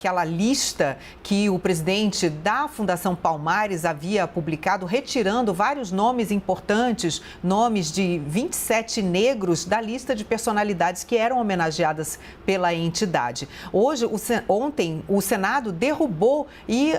Aquela lista que o presidente da Fundação Palmares havia publicado, retirando vários nomes importantes, nomes de 27 negros da lista de personalidades que eram homenageadas pela entidade. Ontem, o Senado derrubou e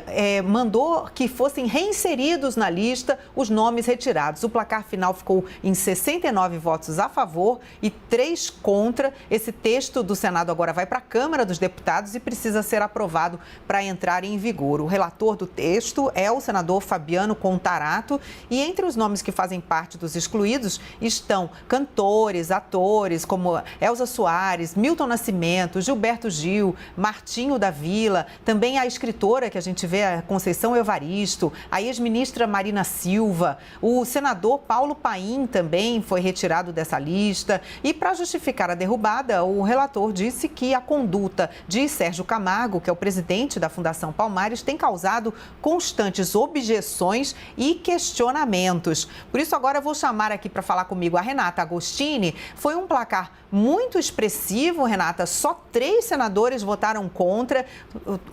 mandou que fossem reinseridos na lista os nomes retirados. O placar final ficou em 69 votos a favor e 3 contra. Esse texto do Senado agora vai para a Câmara dos Deputados e precisa ser aprovado para entrar em vigor. O relator do texto é o senador Fabiano Contarato e entre os nomes que fazem parte dos excluídos estão cantores, atores como Elza Soares, Milton Nascimento, Gilberto Gil, Martinho da Vila, também a escritora que a gente vê, a Conceição Evaristo, a ex-ministra Marina Silva, o senador Paulo Paim também foi retirado dessa lista e para justificar a derrubada, o relator disse que a conduta de Sérgio Camargo, que é o presidente da Fundação Palmares, tem causado constantes objeções e questionamentos. Por isso, agora eu vou chamar aqui para falar comigo a Renata Agostini. Foi um placar muito expressivo, Renata. Só 3 senadores votaram contra.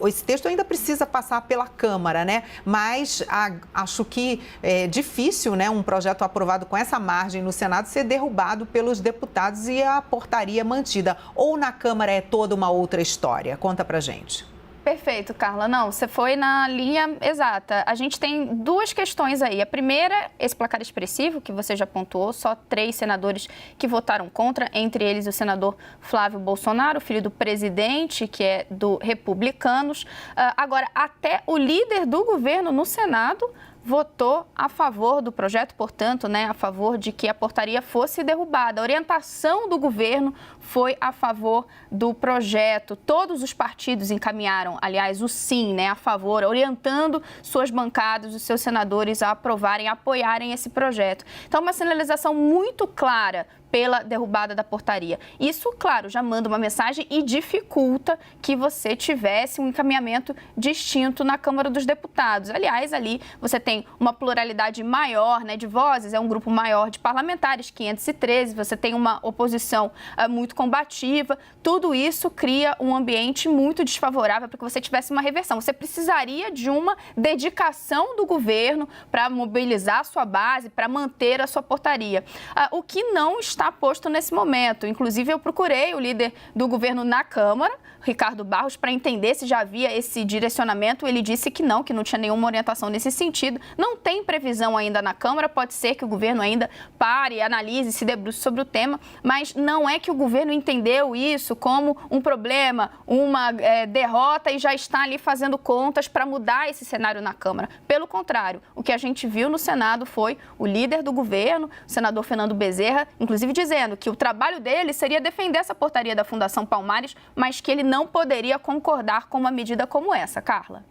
Esse texto ainda precisa passar pela Câmara, né? Mas acho que é difícil, né, um projeto aprovado com essa margem no Senado ser derrubado pelos deputados e a portaria mantida. Ou na Câmara é toda uma outra história? Conta pra gente. Perfeito, Carla. Não, você foi na linha exata. A gente tem 2 questões aí. A primeira, esse placar expressivo, que você já pontuou, só 3 senadores que votaram contra, entre eles o senador Flávio Bolsonaro, filho do presidente, que é do Republicanos. Agora, até o líder do governo no Senado votou a favor do projeto, portanto, né, a favor de que a portaria fosse derrubada. A orientação do governo foi a favor do projeto. Todos os partidos encaminharam, aliás, o sim, né, a favor, orientando suas bancadas, os seus senadores a aprovarem, a apoiarem esse projeto. Então, uma sinalização muito clara pela derrubada da portaria. Isso, claro, já manda uma mensagem e dificulta que você tivesse um encaminhamento distinto na Câmara dos Deputados. Aliás, ali você tem uma pluralidade maior, né, de vozes, é um grupo maior de parlamentares, 513, você tem uma oposição muito combativa. Tudo isso cria um ambiente muito desfavorável para que você tivesse uma reversão. Você precisaria de uma dedicação do governo para mobilizar a sua base, para manter a sua portaria. O que não está posto nesse momento. Inclusive, eu procurei o líder do governo na Câmara, Ricardo Barros, para entender se já havia esse direcionamento. Ele disse que não tinha nenhuma orientação nesse sentido. Não tem previsão ainda na Câmara, pode ser que o governo ainda pare, analise, se debruce sobre o tema, mas não é que o governo entendeu isso como um problema, uma derrota e já está ali fazendo contas para mudar esse cenário na Câmara. Pelo contrário, o que a gente viu no Senado foi o líder do governo, o senador Fernando Bezerra, inclusive dizendo que o trabalho dele seria defender essa portaria da Fundação Palmares, mas que ele não poderia concordar com uma medida como essa, Carla.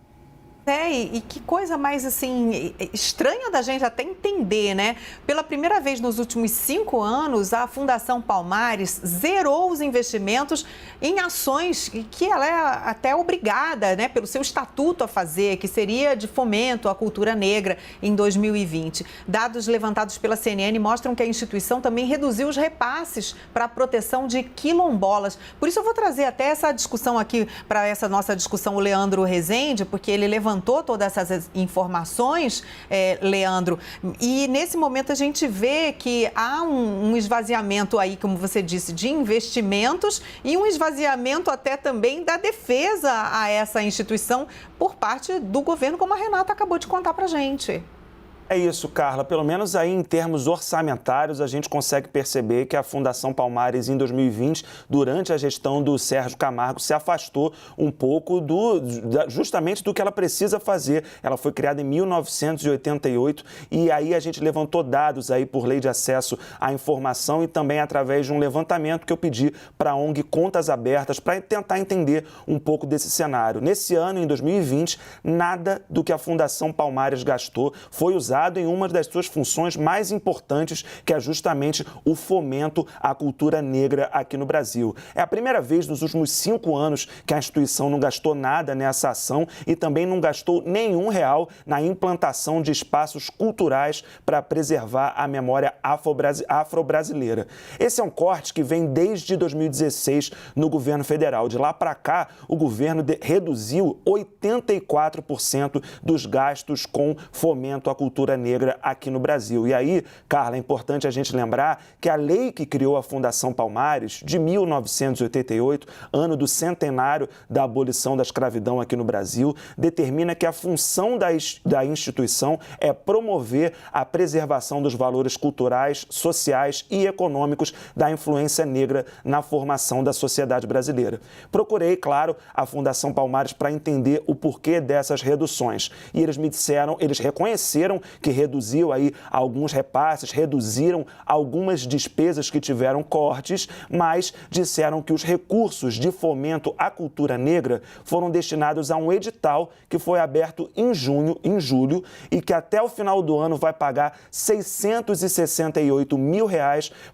E que coisa mais, assim, estranha da gente até entender, né? Pela primeira vez nos últimos 5 anos, a Fundação Palmares zerou os investimentos em ações que ela é até obrigada, né, pelo seu estatuto a fazer, que seria de fomento à cultura negra em 2020. Dados levantados pela CNN mostram que a instituição também reduziu os repasses para a proteção de quilombolas. Por isso eu vou trazer até essa discussão aqui, para essa nossa discussão, o Leandro Rezende, porque ele levantou todas essas informações, Leandro, e nesse momento a gente vê que há um esvaziamento aí, como você disse, de investimentos e um esvaziamento até também da defesa a essa instituição por parte do governo, como a Renata acabou de contar pra gente. É isso, Carla. Pelo menos aí em termos orçamentários, a gente consegue perceber que a Fundação Palmares, em 2020, durante a gestão do Sérgio Camargo, se afastou um pouco justamente do que ela precisa fazer. Ela foi criada em 1988 e aí a gente levantou dados aí por lei de acesso à informação e também através de um levantamento que eu pedi para a ONG Contas Abertas para tentar entender um pouco desse cenário. Nesse ano, em 2020, nada do que a Fundação Palmares gastou foi usado priorizado em uma das suas funções mais importantes, que é justamente o fomento à cultura negra aqui no Brasil. É a primeira vez nos últimos 5 anos que a instituição não gastou nada nessa ação e também não gastou nenhum real na implantação de espaços culturais para preservar a memória afro-brasileira. Esse é um corte que vem desde 2016 no governo federal. De lá para cá, o governo reduziu 84% dos gastos com fomento à cultura negra aqui no Brasil. E aí, Carla, é importante a gente lembrar que a lei que criou a Fundação Palmares, de 1988, ano do centenário da abolição da escravidão aqui no Brasil, determina que a função da instituição é promover a preservação dos valores culturais, sociais e econômicos da influência negra na formação da sociedade brasileira. Procurei, claro, a Fundação Palmares para entender o porquê dessas reduções. E eles reconheceram que reduziu aí alguns repasses, reduziram algumas despesas que tiveram cortes, mas disseram que os recursos de fomento à cultura negra foram destinados a um edital que foi aberto em julho, e que até o final do ano vai pagar R$ 668 mil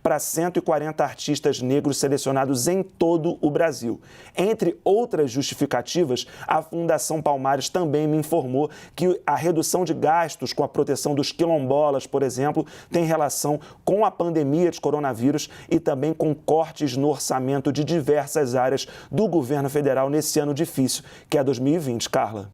para 140 artistas negros selecionados em todo o Brasil. Entre outras justificativas, a Fundação Palmares também me informou que a redução de gastos com a proteção dos quilombolas, por exemplo, tem relação com a pandemia de coronavírus e também com cortes no orçamento de diversas áreas do governo federal nesse ano difícil, que é 2020, Carla.